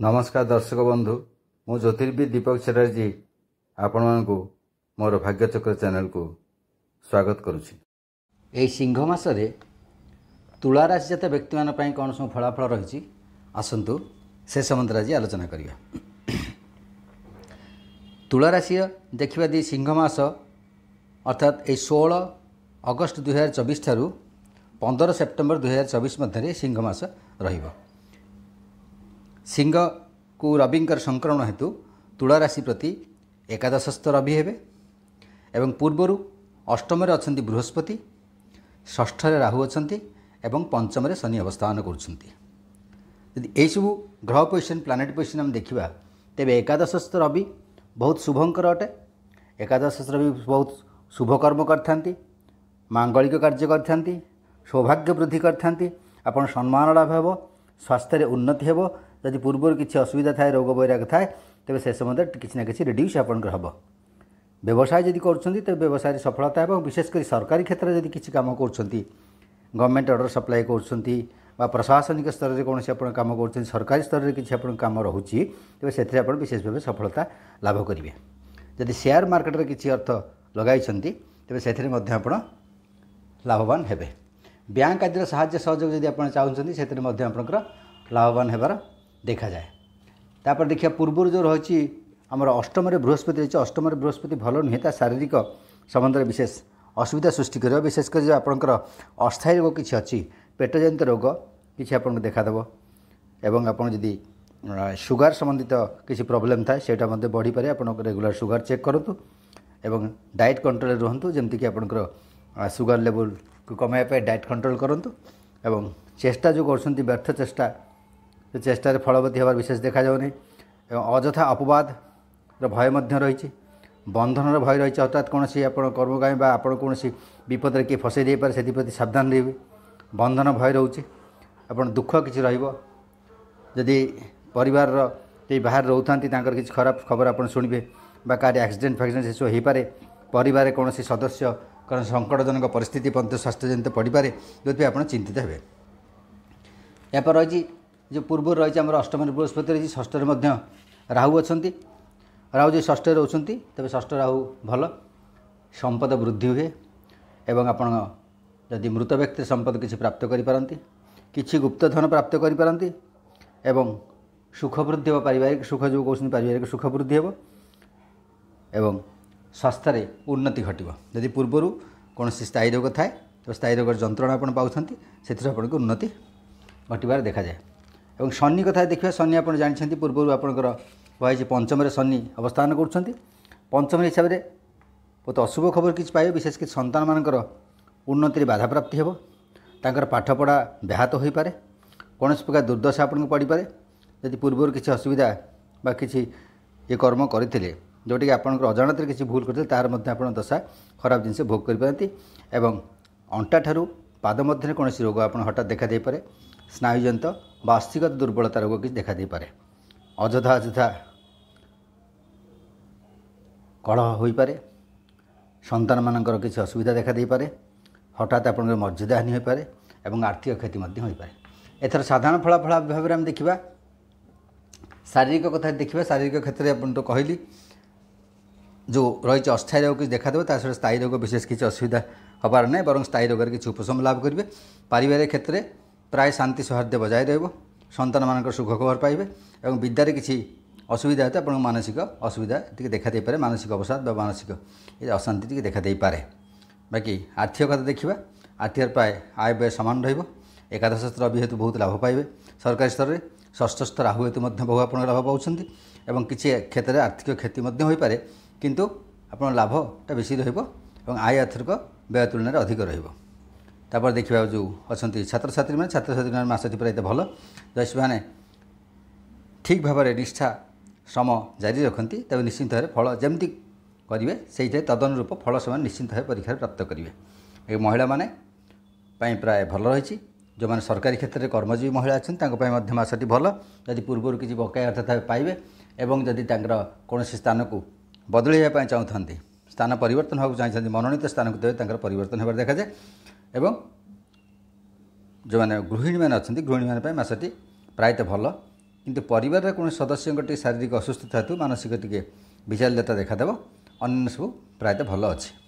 नमस्कार दर्शक बंधु मु ज्योतिर्विद दीपक चटर्जी आपण मानकु मोर भाग्यचक्र चैनल को स्वागत करुछि। यही सिंह मासरे तुला राशि जात व्यक्ति मान पई कौन सब फलाफल रही आसतु से संबंध आज आलोचना करिया। तुला राशि देखा दी सिंह मास अर्थात ये 16 अगस्त 2024 ठारू 15 सेप्टेम्बर 2024 मध्य सिंह मास रहिबो। सिंह को रविंकर संक्रमण हेतु तुला राशि प्रति एकादशस्थ रवि हेबे एवं पूर्वर अष्टम अच्छा बृहस्पति, षष्ठ राहु अच्छा एवं पंचम शनि अवस्थान कर सब ग्रह पोजिशन प्लानेट पोजिशन आम देखा तेज एकादशस्थ रवि बहुत शुभंकर अटे। एकादशस्थ रवि बहुत शुभ कर्म करथांती, मांगलिक कार्य करथांती, सौभाग्य वृद्धि करथांती, आपन सम्मान लाभ हेबो, स्वास्थ्य उन्नति हेबो। जदि पूर्व किसी असुविधा थाए रोग वैराग थाए तेज से समय किसी ना कि रिड्यूस आपंकर हम। व्यवसाय जदि कर व्यवसाय सफलता है। विशेषकर सरकारी क्षेत्र में किसी कम कर गवर्नमेंट ऑर्डर सप्लाई कर प्रशासनिक स्तर में कौन आप कम कर सरकारी स्तर में किसी आप कम रोचे तेज से विशेष भाव सफलता लाभ करेंगे। जदि शेयर मार्केट में किसी अर्थ लगाई तेज से लाभवान हेबे। बैंक आदि साहाय्य सहयोग जदि आप चाहते से लाभवान होबार देखा जाए। तापर देखिए पूर्व जो रही आमर अष्टम बृहस्पति रही अष्टम बृहस्पति भल नुहे शारीरिक संबंध में विशेष असुविधा सृष्टि कर। विशेषकर जो आपंकर अस्थायी रोग किसी अच्छी पेट जनित रोग किसी आपको देखादेव एवं आप जदि सुगार संबंधित किसी प्रोब्लेम थाए सेटा बढ़ी पारे। आप रेगुलर सुगार चेक करूँ एवं डाइट कंट्रोल रुहतु जमती आपंकर सुगार लेवल को कमाइवाई डाइट कंट्रोल करूँ एवं चेष्टा जो कर व्यर्थ चेष्टा चेष्टार फलवती होवार विशेष देखा जाऊनी। अଯଥା अपवाद भय रही बंधन भय रही हठात कौन आप कर्मकामी आप कौन विपद किए फसई दे पारे से सावधान रही। बंधन भय रोचे आप दुख किसी रदि परिवार बाहर रोता किसी खराब खबर आप शुणे कार एक्सीडेंट फैक्सीडेंट से सब हो पारे। परिवार कौन सदस्य कारण संकटजनक परिस्थिति स्वास्थ्य जनित पड़ पारे जो आप चिंतित हे। यापर रही जो पूर्व रही आम अष्टम बृहस्पति रही षष्ठ राहु अच्छा राहु जो षष्ठ रोचे तेज षष्ठ राहु भल संपद वृद्धि हुए एवं आपन जदि मृत व्यक्ति संपद किसी प्राप्त करिपारंती किछि गुप्त धन प्राप्त करिपारंती एवं सुख वृद्धि हो। पारिवारिक सुख जो कहते पारिवारिक सुख वृद्धि हो एवं स्वास्थ्य उन्नति घटो। जदि पूर्वर कौन स्थायी रोग थाए तो स्थायी रोग जंत्रणा आप पाँच से आपको उन्नति घटबार देखा जाए। एवं शनि कथा देखिए शनि आप जानते पूर्व आपंकर कहुई पंचम शनि अवस्थान कर पंचम हिसाब से बहुत अशुभ खबर किसी पाए। विशेषकर संतान मानकर उन्नति बाधा प्राप्ति हो, तांकर पाठपढ़ा व्याहत हो पारे, कौन प्रकार दुर्दशा आपको पड़ पारे। यदि पूर्व किसी असुविधा बा किसी ये कर्म करते जोटि आपंकर अजाणत किसी भूल करते तार मध्य आप दशा खराब जिनस भोग करें। एवं अंटा ठारू पाद मध्य कौन रोग आप हठात देखा दे पारे। स्नायुजनित बा अस्थिगत दुर्बलता रोग किसी देखा दे पारे। अଯଥା अଯଥା कलह हो पारे। संतान मानकर किसी असुविधा देखा दे पारे। हठात आप मर्यादा हानि हो पारे एवं आर्थिक क्षति हो पारे। एथर साधारण फलाफल भाव में देखा शारीरिक कथा देखा। शारीरिक क्षेत्र में आप तो कहली जो रही अस्थायी रोग किसी देखा देव सहित स्थायी रोग विशेष किसी असुविधा हबार ना बर स्थायी रोग किसी उपशम लाभ करेंगे। पारिवारिक क्षेत्र में प्राय शांति सौहार्द बजाय रहा। संतान मान सुख खबर पाइबे एवं विद्यार किसी असुविधा होता है मानसिक असुविधा टी देखा दे पारे। मानसिक अवसाद मानसिक अशांति टी देखा दे पारे। बाकी आर्थिक कथा देखा आर्थिक प्राय आय व्यय सामान रही। एकादश रवि हेतु बहुत लाभ पाइबे। सरकारी स्तर में षष्ठस्थ राहु हेतु बहु आप लाभ पाँच एवं किसी क्षेत्र में आर्थिक क्षति हो पारे किंतु आप लाभटा बेसी रहा आय आर्थिक व्यय तुलन अधिक रहा। देखा जो अच्छा छात्र छात्री मैंने मासटी प्राय भल जैसे मैंने ठीक भाव में निष्ठा श्रम जारी रखती तेज निश्चिंत भाव फल जमती करेंगे से तदनुरूप फल से निश्चिंत भाव परीक्षा प्राप्त करेंगे। महिला माने प्राय भल रही। जो मैंने सरकारी क्षेत्र में कर्मजीवी महिला अच्छी मासटी भल जदि पूर्व किसी बकाया अर्थ था पाइबे एवं जदि कौन स्थान को बदलवाई चाहते स्थान परिवर्तन होगा चाहते मनोनीत स्थान को देवे परिवर्तन होबार देखा जाए। एवं जो मैंने गृहिणी मैंने अच्छा गृहिणी मैंने मासटी प्रायतः भल କିନ୍ତୁ ପରିବାରର କୌଣସି ସଦସ୍ୟଙ୍କ ଟିକେ ଶାରୀରିକ ଅସୁସ୍ଥତା ହେତୁ ମାନସିକ ଟିକେ ବିଚାଲ୍ୟତା ଦେଖାଦେବ। ଅନ୍ୟାନ୍ୟ ସବୁ ପ୍ରାୟତଃ ଭଲ ଅଛି।